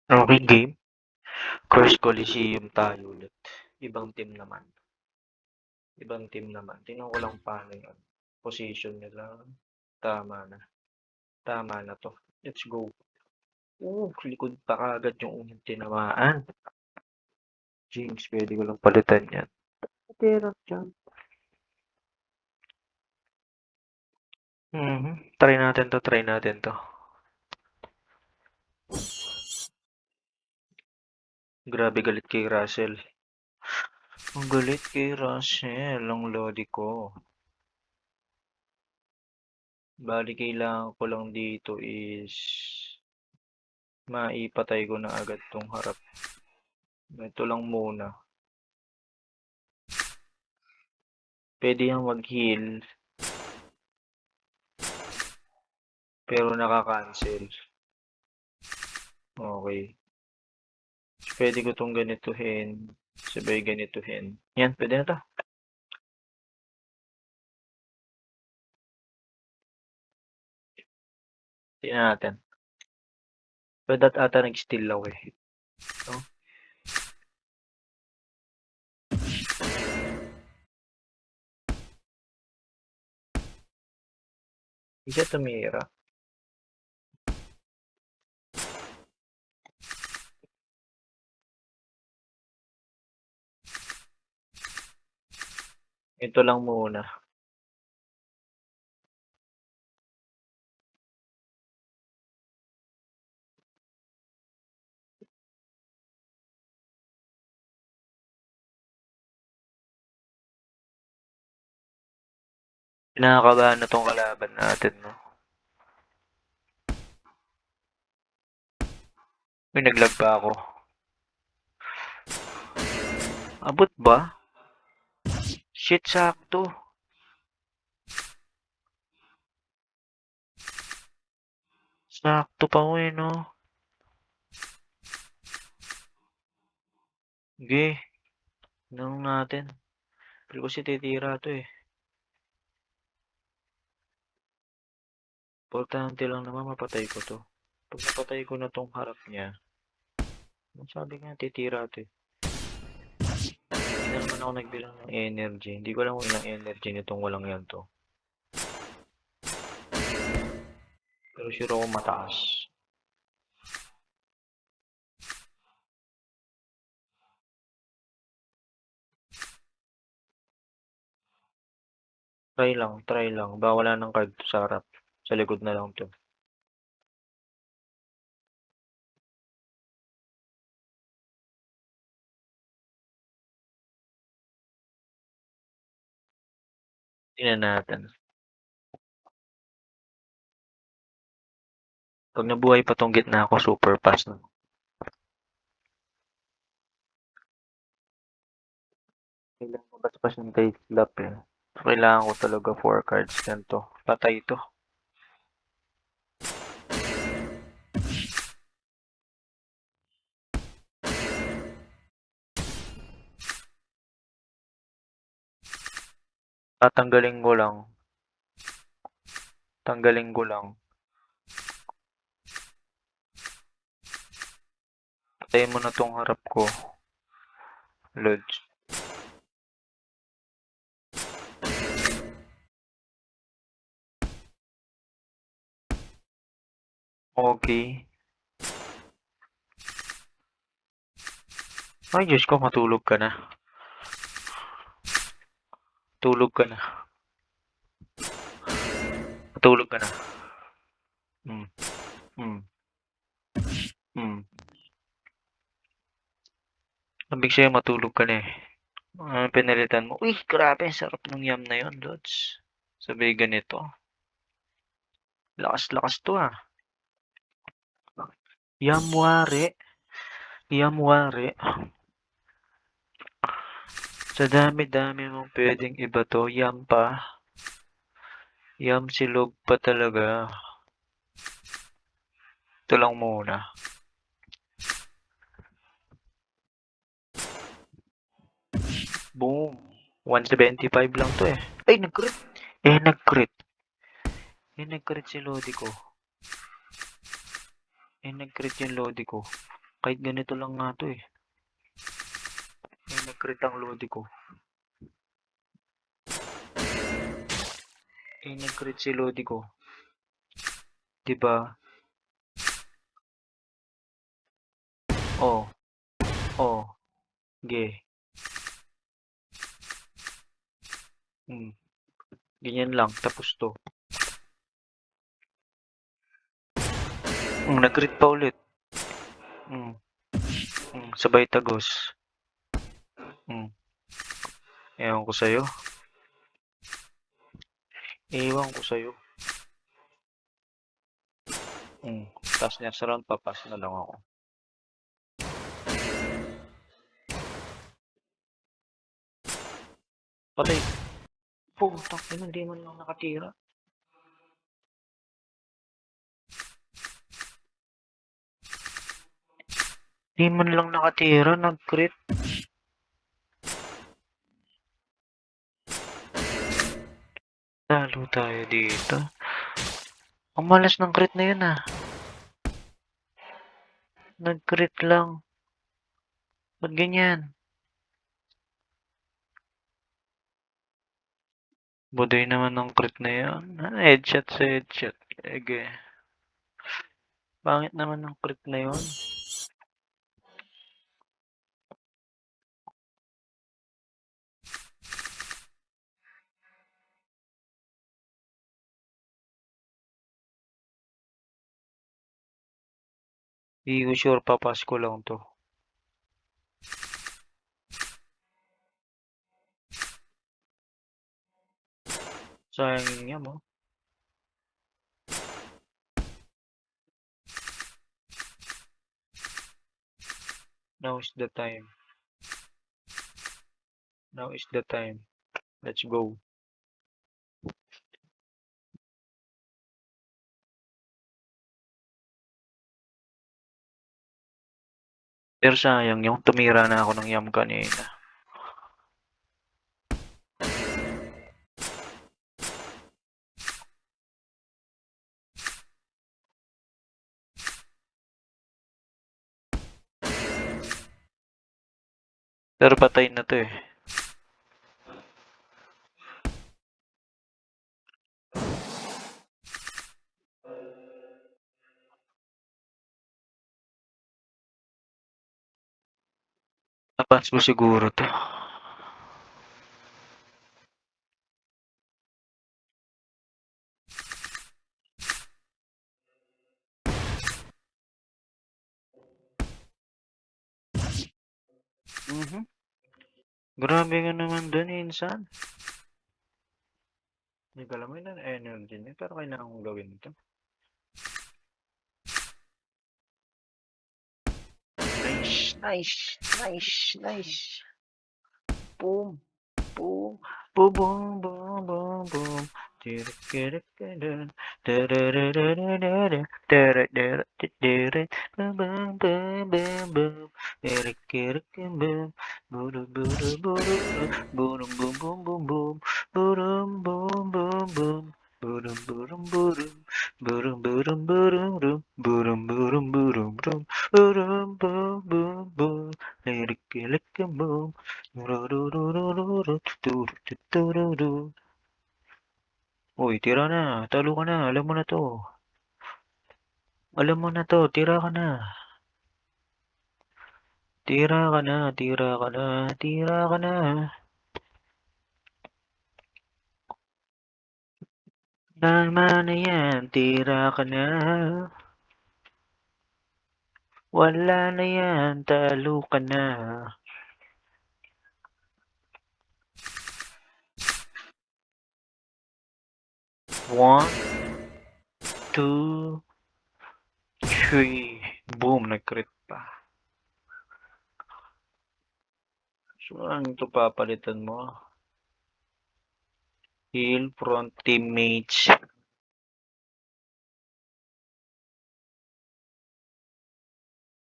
Okay, game. Curse Coliseum tayo ulit. Ibang team naman. Ibang team naman. Tingnan ko lang paano yun. Position nila. Tama na. Tama na to. Let's go. Likod pa kagad yung unang tinamaan. James, pwede ko lang palitan yan. Pero dyan. Try natin to, try natin to. Grabe galit kay Russell. Ang galit kay Russell, ang lodi ko. Bali, kailangan ko lang dito is maipatay ko na agad tong harap. Ito lang muna. Pwede yung mag-heal. Pero naka-cancel. Okay. Pwede ko tong ganituhin. Sabay ganituhin. Yan, pwede na to. Tingnan natin. Pwede ata nag-steal ako eh. No? Hindi siya tumira. Ito lang muna. Nakakabahan na tong kalaban natin, no? May naglag pa ako. Abot ba? Shit, sakto. Sakto pa ko eh, no? Sige. Tanong natin. Feel ko si titira to eh. Importante lang naman mapatay ko to. Pag napatay ko na tong harap niya, sabi nga titira to eh. Hindi naman ako nagbilang ng energy. Hindi ko alam kung ilang energy nitong walang yan to. Pero sure ako mataas. Try lang. Baka wala ng card sa harap. Sa likod na lang to. Tingnan natin. Pag nabuhay pa tong gitna ko, super pass na. Kailangan ko pas yung kay slap eh. Kailangan ko talaga 4 cards yan to. Patay to. Tatanggalin ko lang. Tanggalin ko lang. Patayin mo na tong harap ko. Lods. Okay. Ay, Diyos ko, matulog ka na. Tulog ka na. Matulog ka na. Hmm. Hmm. Hmm. Sabi sa'yo, matulog ka na eh. Pinalitan mo. Uy, grabe, sarap ng yam na yun, Lods. Sabi ganito. Lakas-lakas to ah. Yamwari. Yamwari. Sa dami-dami mong pwedeng iba to, yam pa. Yam silog pa talaga. Ito lang muna. Boom. 175 lang to eh. Ay, nag-crit. Nag-crit. Nag-crit si Lodi ko. Nag-crit yung Lodi ko. Kahit ganito lang nga 'to, eh. May nag-crit ang lodi ko. Nag-crit si lodi ko. 'Di ba? Oh, oh, ge. Ganyan lang tapos 'to. Nag-crit pa ulit. Sabay tagos. Ewan ko sa'yo. Ewan ko sa'yo. Tapos next round papas na lang ako. Patay. Putang ina, hindi man lang nakatira. Hindi man lang nakatira, nag-crit. Talo tayo dito. Ang malas ng crit na yun, ah. Nag-crit lang. Ba't ganyan? Budoy naman ng crit na yun. Headshot sa headshot. Ege. Pangit naman ng crit na yun. Hindi ko sure, papas ko lang to. Sayang yun nga mo. Now is the time. Now is the time. Let's go. Pero sayang yung tumira na ako ng yam kanina. Pero patay na to, eh. Napas mo siguro to. Grabe ka naman dun, insan. Hindi ko alam yun ang energy niya, pero kailangan kong gawin ito. Nice, nice, nice, nice. Boom, boom, boom, boom, boom, boom, boom. Uy, tira na. Talo ka na. Alam mo na to. Alam mo na to. Tira ka na. Tira ka na. Tira ka na. Tira ka na. Tama na yan. Tira ka na. Wala na yan. Talo ka na. One, two, three. Boom, nag-crit pa. So, ano ito papalitan mo? Heal front teammates.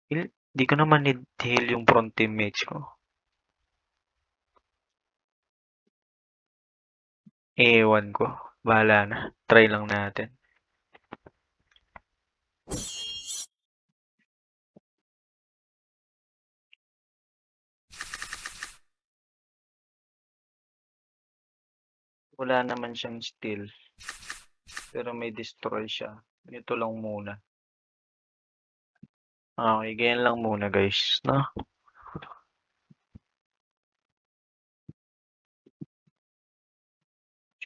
Di ko naman need heal yung front teammates ko. Ewan ko. Bahala na. Try lang natin. Wala naman siyang steal, pero may destroy siya. Ito lang muna. Okay, ganyan lang muna guys, no?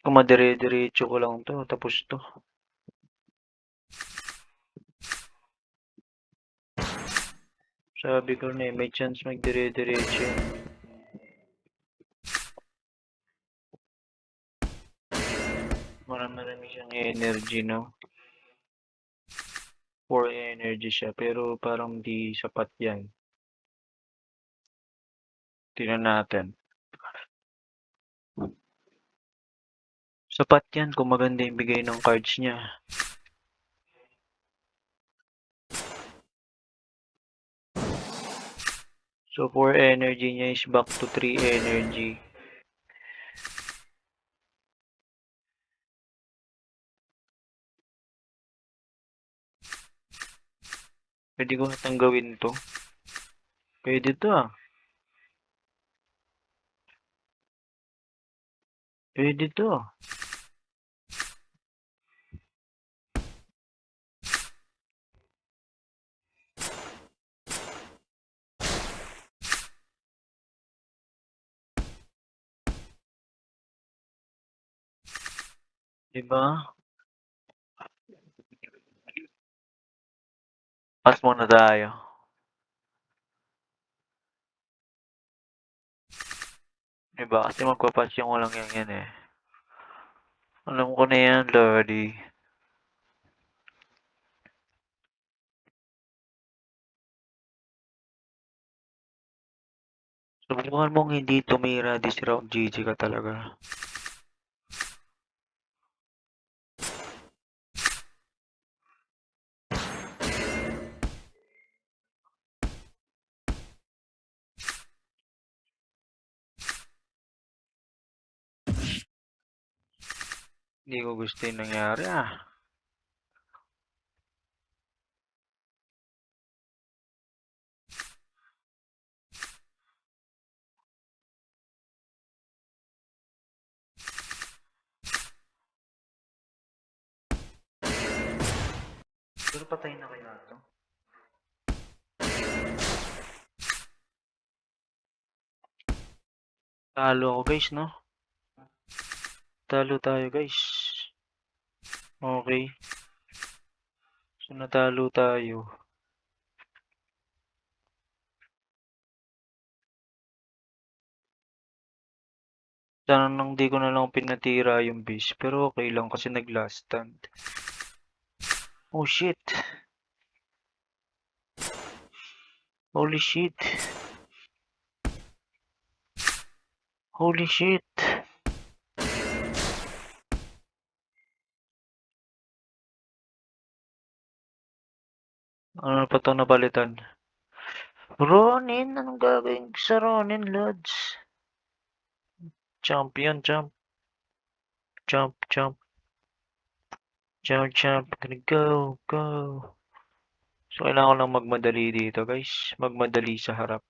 Kung madire-diretso ko lang to, tapos to. Sabi ko na may chance magdire-diretso yan. Marami siyang energy, no? 4 energy siya, pero parang di sapat yan. Tingnan natin. Sapat yan kung maganda yung bigay ng cards niya. So 4 energy niya is back to 3 energy. Pwede ko natang gawin to. Pwede to ah. Pwede to. Diba? Pass muna tayo. Diba? Kasi magpapass yung walang yan eh. Alam ko na yan, Lordy. Subukan mong hindi tumira this round, GG ka talaga. Hindi ko gusto yung nangyari ah. Pero patay na kaya ito? Talo ako guys, no? Talo tayo guys. Okay. So natalo tayo. Sana nang di ko na lang pinatira yung base. Pero okay lang kasi nag-last stand. Oh shit. Holy shit. Holy shit. Ano pa to napalitan? Ronin? Anong gagawin sa Ronin, Lods? Champion, jump. Jump, jump. Jump, jump. Gonna go, go. So, kailangan ko lang magmadali dito, guys. Magmadali sa harap.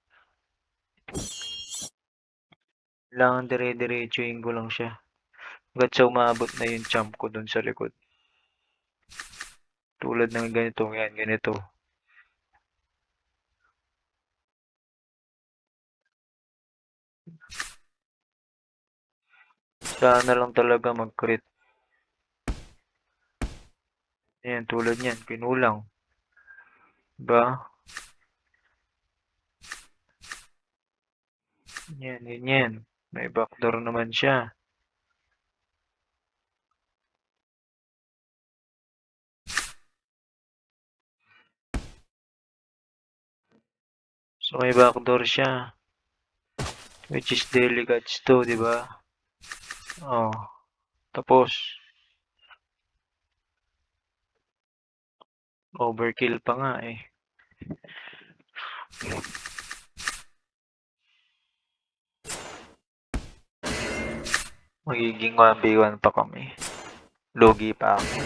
Kailangan dire-diretsuhin ko lang siya. Hanggat sa umabot na yung jump ko dun sa likod. Tulad ng ganito, yan, ganito. Sana lang talaga mag-crit. Ayan, tulad niyan, pinulang. Diba? Yan, ganyan. May backdoor naman siya. So, may backdoor siya. Which is delegates to, di ba? Oh. Tapos, overkill pa nga eh. Magiging 1v1 pa kami. Lugi pa ako.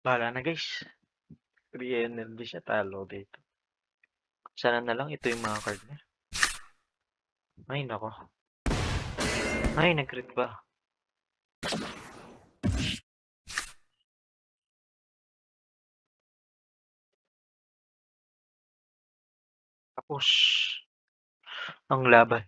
Bahala na guys. 3 energy siya, talo dito. Sana na lang ito yung mga card niya. Ay naku. Ay, nag-crit pa. Tapos ang laban.